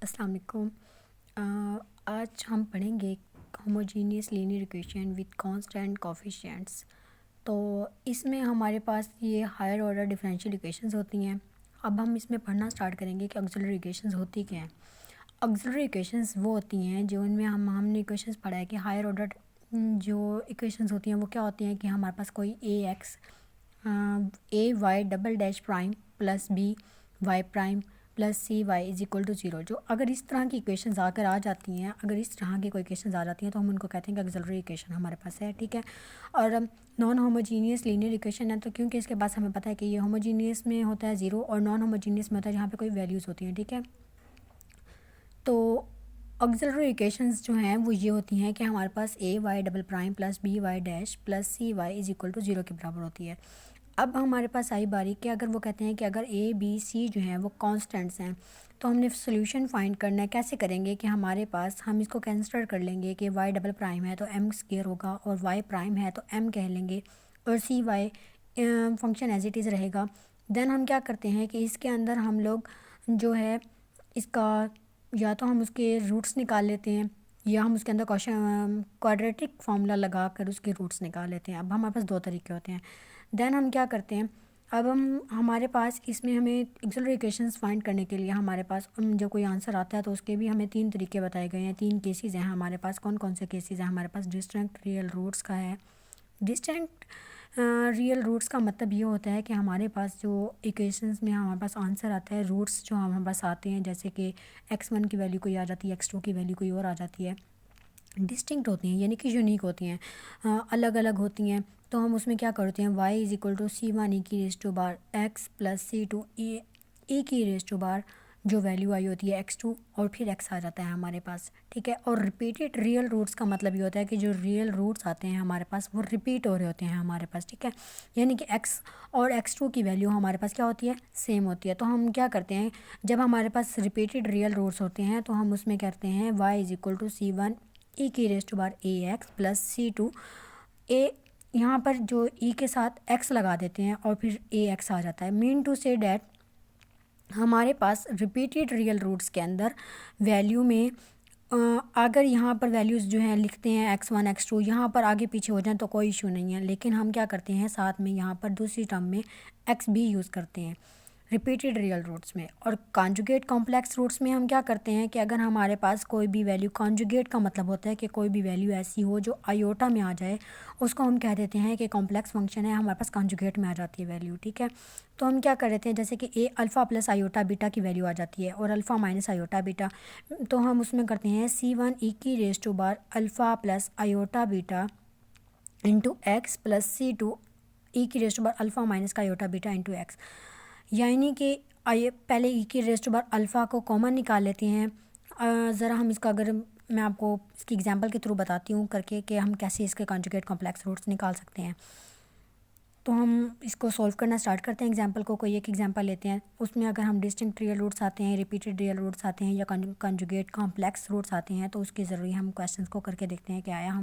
अस्सलाम वालेकुम। आज हम पढ़ेंगे homogeneous linear equation with constant coefficients. तो इसमें हमारे पास ये हायर ऑर्डर डिफरेंशियल इक्वेशंस होती हैं। अब हम इसमें पढ़ना स्टार्ट करेंगे कि ऑक्सिलरी इक्वेशंस होती क्या हैं। ऑक्सिलरी इक्वेशंस वो होती हैं जो इनमें हमने इक्वेशंस पढ़ा है कि हायर ऑर्डर जो इक्वेशंस होती हैं वो क्या होती हैं कि हमारे पास कोई a y double dash prime plus b y prime plus c y is equal to zero. जो अगर इस तरह की इक्वेशंस आकर आ जाती हैं, अगर इस तरह की कोई इक्वेशंस आ जाती हैं तो हम उनको कहते हैं कि ऑक्सिलरी इक्वेशन हमारे पास है, ठीक है। और नॉन होमोजीनियस लीनियर इक्वेशन है तो क्योंकि इसके पास हमें पता है कि ये होमोजीनियस में होता है ज़ीरो और नॉन होमोजीनियस में होता है जहाँ पे कोई वैल्यूज़ होती हैं, ठीक है। तो ऑक्सिलरी इक्वेशंस जो हैं वो ये होती हैं कि हमारे पास a y double prime plus b y dash plus c y is equal to zero के बराबर होती है। अब हमारे पास आई बारी कि अगर वो कहते हैं कि अगर ए बी सी जो हैं वो कांस्टेंट्स हैं तो हमने सोल्यूशन फाइंड करना है। कैसे करेंगे कि हमारे पास हम इसको कंसिडर कर लेंगे कि वाई डबल प्राइम है तो एम स्क्वायर होगा और वाई प्राइम है तो एम कह लेंगे और c y function as it is रहेगा। देन हम क्या करते हैं कि इसके अंदर हम लोग जो है इसका या तो हम उसके रूट्स निकाल लेते हैं या हम उसके अंदर क्वाड्रेटिक फार्मूला लगा कर उसके रूट्स निकाल लेते हैं। अब हमारे पास दो तरीके होते हैं। देन हम क्या करते हैं, अब हमारे पास इसमें हमें ऑक्सिलरी इक्वेशंस फाइंड करने के लिए हमारे पास जब कोई आंसर आता है तो उसके भी हमें तीन तरीके बताए गए हैं, तीन केसेस हैं हमारे पास। कौन कौन से केसेस हैं हमारे पास? डिस्टिंक्ट रियल रूट्स का है। डिस्टिंक्ट रियल रूट्स का मतलब ये होता है कि हमारे पास जो इक्वेशंस में हमारे पास आंसर आता है, रूट्स जो हमारे पास आते हैं, जैसे कि x1 की वैल्यू कोई आ जाती है, x2 की वैल्यू कोई और आ जाती है, डिस्टिंक्ट होती हैं यानी कि यूनिक होती हैं, अलग अलग होती हैं। तो हम उसमें क्या करते हैं, y is equal to c one e की रेस टू बार x plus c two e की रेस टू बार जो वैल्यू आई होती है x2 और फिर x आ जाता है हमारे पास, ठीक है। और रिपीटेड रियल रूट्स का मतलब ये होता है कि जो रियल रूट्स आते हैं हमारे पास वो रिपीट हो रहे होते हैं हमारे पास, ठीक है। यानी कि x और x2 की वैल्यू हमारे पास क्या होती है, सेम होती है। तो हम क्या करते हैं, जब हमारे पास रिपीटेड रियल रूट्स होते हैं तो हम उसमें करते हैं y is equal to c one e की रेस टू बार a x plus c two a, यहाँ पर जो ई के साथ x लगा देते हैं और फिर ए एक्स आ जाता है। मीन टू से डैट हमारे पास रिपीटेड रियल रूट्स के अंदर वैल्यू में अगर यहाँ पर वैल्यूज़ जो हैं लिखते हैं x1 x2, यहाँ पर आगे पीछे हो जाए तो कोई इशू नहीं है, लेकिन हम क्या करते हैं साथ में यहाँ पर दूसरी टर्म में x भी यूज़ करते हैं रिपीटेड रियल रूट्स में। और कॉन्जुगेट कॉम्प्लेक्स रूट्स में हम क्या करते हैं कि अगर हमारे पास कोई भी वैल्यू, कॉन्जुगेट का मतलब होता है कि कोई भी वैल्यू ऐसी हो जो आयोटा में आ जाए, उसको हम कह देते हैं कि कॉम्प्लेक्स फंक्शन है, हमारे पास कॉन्जुगेट में आ जाती है वैल्यू, ठीक है। तो हम क्या कर देते हैं, जैसे कि ए अल्फ़ा प्लस आयोटा बीटा की वैल्यू आ जाती है और अल्फ़ा माइनस आयोटा बीटा, तो हम उसमें करते हैं सी वन ई की रेस टू बार alpha plus iota beta into x plus c two e की रेस टू बार अल्फ़ा माइनस का आयोटा बीटा इंटू एक्स। यानी कि आइए पहले ई की रेस टू बार अल्फ़ा को कॉमन निकाल लेते हैं। ज़रा हम इसका, अगर मैं आपको इसकी एग्जांपल के थ्रू बताती हूँ करके कि हम कैसे इसके कॉन्जुगेट कॉम्प्लेक्स रूट्स निकाल सकते हैं। तो हम इसको सॉल्व करना स्टार्ट करते हैं। एग्जांपल को कोई एक एग्जांपल लेते हैं, उसमें अगर हम डिस्टिंक्ट रियल रूट्स आते हैं, रिपीटेड रियल रूट्स आते हैं या कॉन्जुगेट कॉम्प्लेक्स रूट्स आते हैं तो उसके ज़रूरी हम क्वेश्चंस को करके देखते हैं क्या आया।